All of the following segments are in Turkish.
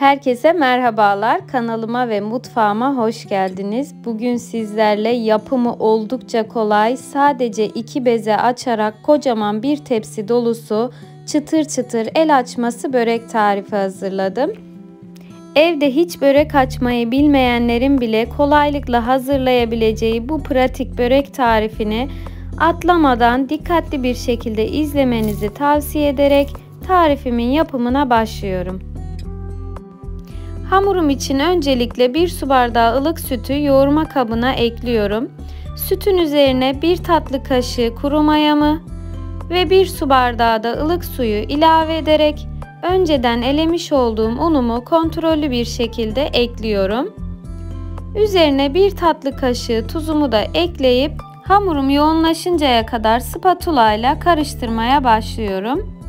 Herkese merhabalar. Kanalıma ve mutfağıma hoş geldiniz. Bugün sizlerle yapımı oldukça kolay, sadece 2 beze açarak kocaman bir tepsi dolusu çıtır çıtır el açması börek tarifi hazırladım. Evde hiç börek açmayı bilmeyenlerin bile kolaylıkla hazırlayabileceği bu pratik börek tarifini atlamadan dikkatli bir şekilde izlemenizi tavsiye ederek tarifimin yapımına başlıyorum. Hamurum için öncelikle 1 su bardağı ılık sütü yoğurma kabına ekliyorum. Sütün üzerine 1 tatlı kaşığı kuru mayamı ve 1 su bardağı da ılık suyu ilave ederek önceden elemiş olduğum unumu kontrollü bir şekilde ekliyorum. Üzerine 1 tatlı kaşığı tuzumu da ekleyip hamurum yoğunlaşıncaya kadar spatula ile karıştırmaya başlıyorum.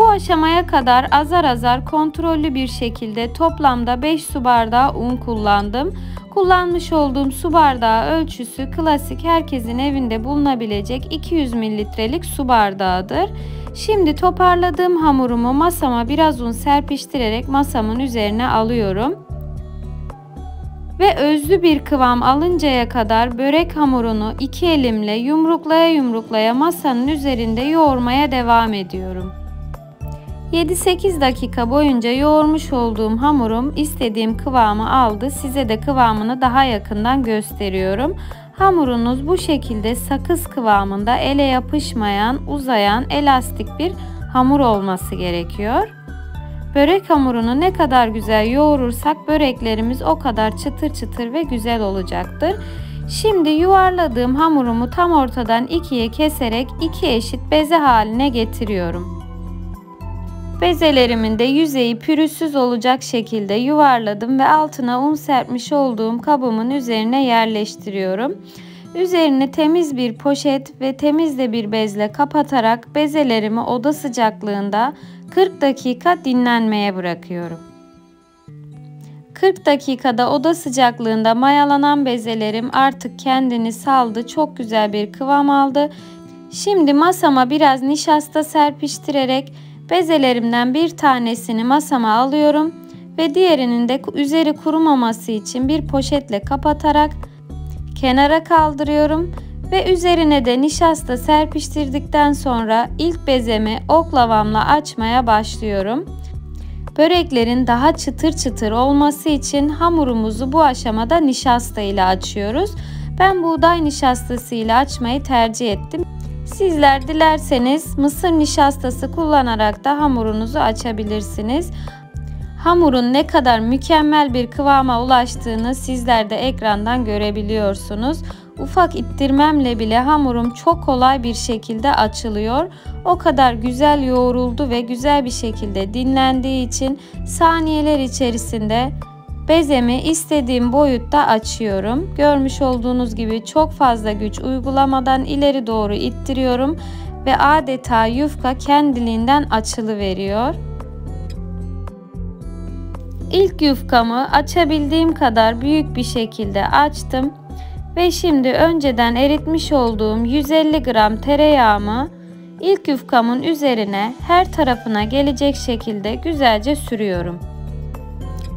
Bu aşamaya kadar azar azar kontrollü bir şekilde toplamda 5 su bardağı un kullandım. Kullanmış olduğum su bardağı ölçüsü klasik herkesin evinde bulunabilecek 200 mililitrelik su bardağıdır. Şimdi toparladığım hamurumu masama biraz un serpiştirerek masamın üzerine alıyorum. Ve özlü bir kıvam alıncaya kadar börek hamurunu 2 elimle yumruklaya masanın üzerinde yoğurmaya devam ediyorum. 7-8 dakika boyunca yoğurmuş olduğum hamurum istediğim kıvamı aldı. Size de kıvamını daha yakından gösteriyorum. Hamurunuz bu şekilde sakız kıvamında, ele yapışmayan, uzayan, elastik bir hamur olması gerekiyor. Börek hamurunu ne kadar güzel yoğurursak böreklerimiz o kadar çıtır çıtır ve güzel olacaktır. Şimdi yuvarladığım hamurumu tam ortadan ikiye keserek 2 eşit beze haline getiriyorum. Bezelerimin de yüzeyi pürüzsüz olacak şekilde yuvarladım ve altına un serpmiş olduğum kabımın üzerine yerleştiriyorum. Üzerini temiz bir poşet ve temiz de bir bezle kapatarak bezelerimi oda sıcaklığında 40 dakika dinlenmeye bırakıyorum. 40 dakikada oda sıcaklığında mayalanan bezelerim artık kendini saldı, çok güzel bir kıvam aldı. Şimdi masama biraz nişasta serpiştirerek bezelerimden bir tanesini masama alıyorum ve diğerinin de üzeri kurumaması için bir poşetle kapatarak kenara kaldırıyorum ve üzerine de nişasta serpiştirdikten sonra ilk bezemi oklavamla açmaya başlıyorum. Böreklerin daha çıtır çıtır olması için hamurumuzu bu aşamada nişasta ile açıyoruz. Ben buğday nişastası ile açmayı tercih ettim. Sizler dilerseniz mısır nişastası kullanarak da hamurunuzu açabilirsiniz. Hamurun ne kadar mükemmel bir kıvama ulaştığını sizler de ekrandan görebiliyorsunuz. Ufak ittirmemle bile hamurum çok kolay bir şekilde açılıyor. O kadar güzel yoğruldu ve güzel bir şekilde dinlendiği için saniyeler içerisinde bezemi istediğim boyutta açıyorum. Görmüş olduğunuz gibi çok fazla güç uygulamadan ileri doğru ittiriyorum ve adeta yufka kendiliğinden açılıveriyor. İlk yufkamı açabildiğim kadar büyük bir şekilde açtım ve şimdi önceden eritmiş olduğum 150 gram tereyağımı ilk yufkamın üzerine her tarafına gelecek şekilde güzelce sürüyorum.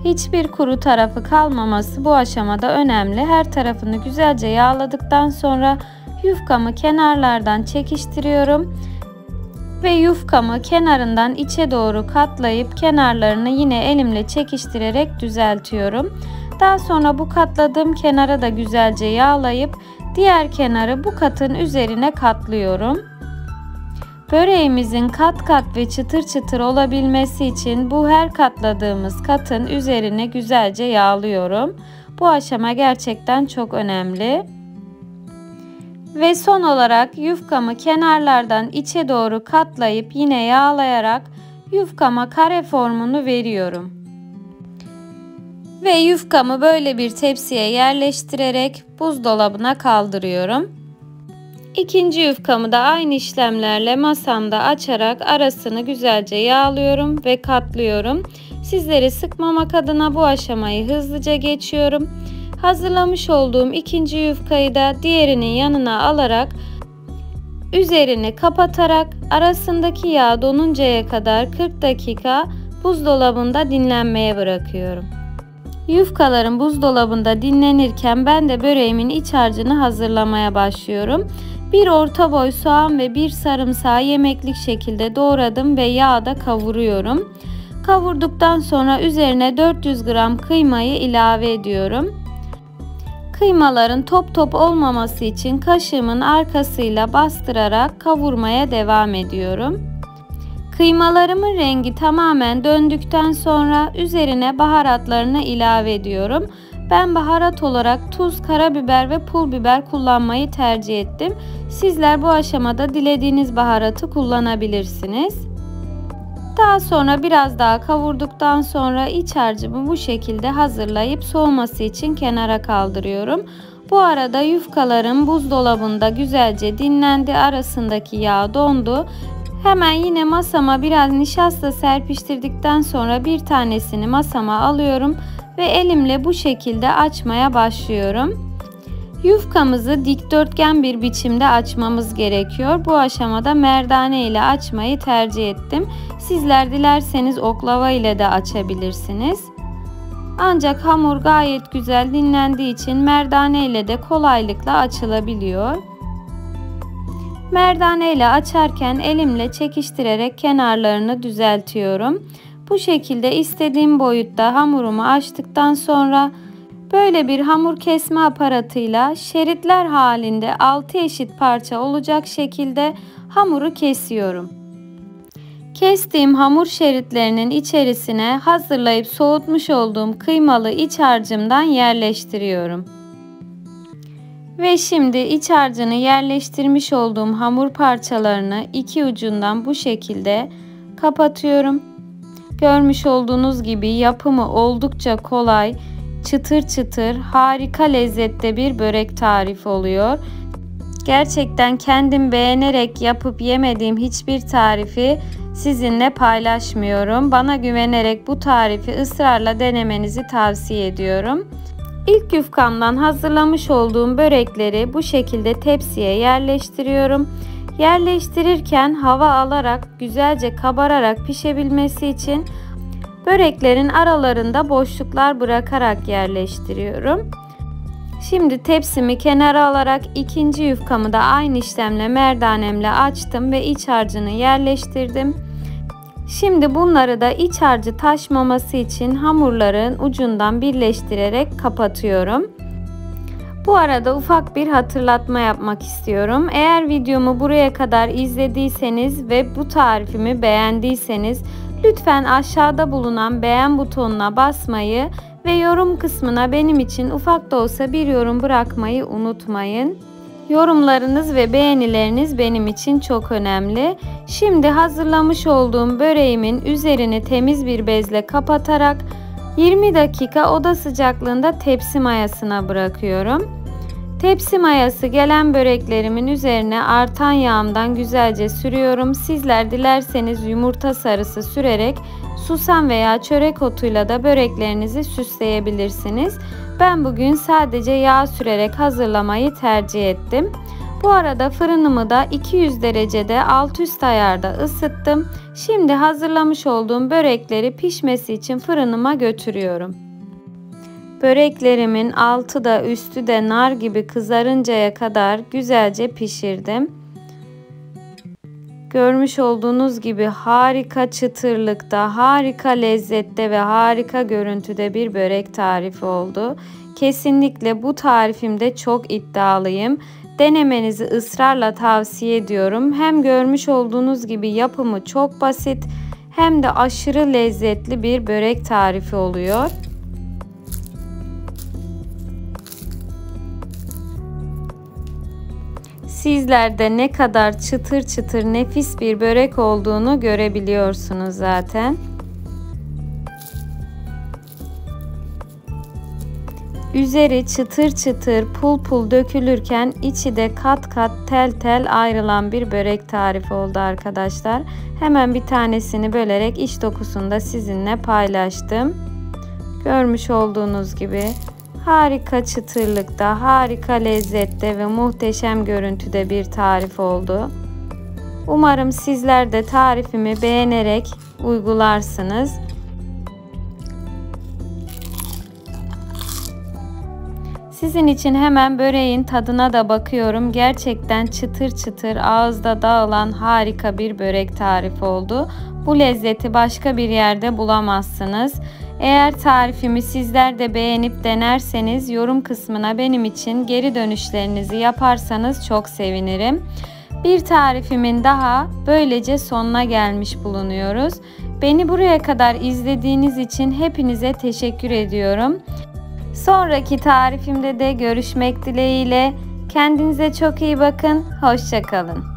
Hiçbir kuru tarafı kalmaması bu aşamada önemli. Her tarafını güzelce yağladıktan sonra yufkamı kenarlardan çekiştiriyorum ve yufkamı kenarından içe doğru katlayıp kenarlarını yine elimle çekiştirerek düzeltiyorum. Daha sonra bu katladığım kenara da güzelce yağlayıp diğer kenarı bu katın üzerine katlıyorum. Böreğimizin kat kat ve çıtır çıtır olabilmesi için bu her katladığımız katın üzerine güzelce yağlıyorum. Bu aşama gerçekten çok önemli. Ve son olarak yufkamı kenarlardan içe doğru katlayıp yine yağlayarak yufkama kare formunu veriyorum. Ve yufkamı böyle bir tepsiye yerleştirerek buzdolabına kaldırıyorum. İkinci yufkamı da aynı işlemlerle masamda açarak arasını güzelce yağlıyorum ve katlıyorum. Sizleri sıkmamak adına bu aşamayı hızlıca geçiyorum. Hazırlamış olduğum ikinci yufkayı da diğerinin yanına alarak üzerini kapatarak arasındaki yağ donuncaya kadar 40 dakika buzdolabında dinlenmeye bırakıyorum. Yufkalarım buzdolabında dinlenirken ben de böreğimin iç harcını hazırlamaya başlıyorum. Bir orta boy soğan ve bir sarımsağı yemeklik şekilde doğradım ve yağda kavuruyorum. Kavurduktan sonra üzerine 400 gram kıymayı ilave ediyorum. Kıymaların top top olmaması için kaşığımın arkasıyla bastırarak kavurmaya devam ediyorum. Kıymalarımın rengi tamamen döndükten sonra üzerine baharatlarını ilave ediyorum. Ben baharat olarak tuz, karabiber ve pul biber kullanmayı tercih ettim. Sizler bu aşamada dilediğiniz baharatı kullanabilirsiniz. Daha sonra biraz daha kavurduktan sonra iç harcımı bu şekilde hazırlayıp soğuması için kenara kaldırıyorum. Bu arada yufkalarım buzdolabında güzelce dinlendi, arasındaki yağ dondu. Hemen yine masama biraz nişasta serpiştirdikten sonra bir tanesini masama alıyorum ve elimle bu şekilde açmaya başlıyorum. Yufkamızı dikdörtgen bir biçimde açmamız gerekiyor. Bu aşamada merdane ile açmayı tercih ettim. Sizler dilerseniz oklava ile de açabilirsiniz. Ancak hamur gayet güzel dinlendiği için merdane ile de kolaylıkla açılabiliyor. Merdane ile açarken elimle çekiştirerek kenarlarını düzeltiyorum. Bu şekilde istediğim boyutta hamurumu açtıktan sonra böyle bir hamur kesme aparatıyla şeritler halinde 6 eşit parça olacak şekilde hamuru kesiyorum. Kestiğim hamur şeritlerinin içerisine hazırlayıp soğutmuş olduğum kıymalı iç harcımdan yerleştiriyorum. Ve şimdi iç harcını yerleştirmiş olduğum hamur parçalarını iki ucundan bu şekilde kapatıyorum. Görmüş olduğunuz gibi yapımı oldukça kolay, çıtır çıtır, harika lezzette bir börek tarifi oluyor. Gerçekten kendim beğenerek yapıp yemediğim hiçbir tarifi sizinle paylaşmıyorum. Bana güvenerek bu tarifi ısrarla denemenizi tavsiye ediyorum. İlk yufkamdan hazırlamış olduğum börekleri bu şekilde tepsiye yerleştiriyorum. Yerleştirirken hava alarak güzelce kabararak pişebilmesi için böreklerin aralarında boşluklar bırakarak yerleştiriyorum. Şimdi tepsimi kenara alarak ikinci yufkamı da aynı işlemle merdanemle açtım ve iç harcını yerleştirdim. Şimdi bunları da iç harcı taşmaması için hamurların ucundan birleştirerek kapatıyorum. Bu arada ufak bir hatırlatma yapmak istiyorum. Eğer videomu buraya kadar izlediyseniz ve bu tarifimi beğendiyseniz lütfen aşağıda bulunan beğen butonuna basmayı ve yorum kısmına benim için ufak da olsa bir yorum bırakmayı unutmayın. Yorumlarınız ve beğenileriniz benim için çok önemli. Şimdi hazırlamış olduğum böreğimin üzerini temiz bir bezle kapatarak 20 dakika oda sıcaklığında tepsi mayasına bırakıyorum. Tepsi mayası gelen böreklerimin üzerine artan yağımdan güzelce sürüyorum. Sizler dilerseniz yumurta sarısı sürerek susam veya çörek otuyla da böreklerinizi süsleyebilirsiniz. Ben bugün sadece yağ sürerek hazırlamayı tercih ettim. Bu arada fırınımı da 200 derecede alt üst ayarda ısıttım. Şimdi hazırlamış olduğum börekleri pişmesi için fırınıma götürüyorum. Böreklerimin altı da üstü de nar gibi kızarıncaya kadar güzelce pişirdim. Görmüş olduğunuz gibi harika çıtırlıkta, harika lezzette ve harika görüntüde bir börek tarifi oldu. Kesinlikle bu tarifimde çok iddialıyım. Denemenizi ısrarla tavsiye ediyorum. Hem görmüş olduğunuz gibi yapımı çok basit hem de aşırı lezzetli bir börek tarifi oluyor. Sizler de ne kadar çıtır çıtır nefis bir börek olduğunu görebiliyorsunuz zaten. Üzeri çıtır çıtır pul pul dökülürken içi de kat kat tel tel ayrılan bir börek tarifi oldu arkadaşlar. Hemen bir tanesini bölerek iç dokusunu da sizinle paylaştım. Görmüş olduğunuz gibi harika çıtırlıkta, harika lezzette ve muhteşem görüntüde bir tarif oldu. Umarım sizler de tarifimi beğenerek uygularsınız. Sizin için hemen böreğin tadına da bakıyorum. Gerçekten çıtır çıtır ağızda dağılan harika bir börek tarifi oldu. Bu lezzeti başka bir yerde bulamazsınız. Eğer tarifimi sizler de beğenip denerseniz yorum kısmına benim için geri dönüşlerinizi yaparsanız çok sevinirim. Bir tarifimin daha böylece sonuna gelmiş bulunuyoruz. Beni buraya kadar izlediğiniz için hepinize teşekkür ediyorum. Sonraki tarifimde de görüşmek dileğiyle. Kendinize çok iyi bakın. Hoşça kalın.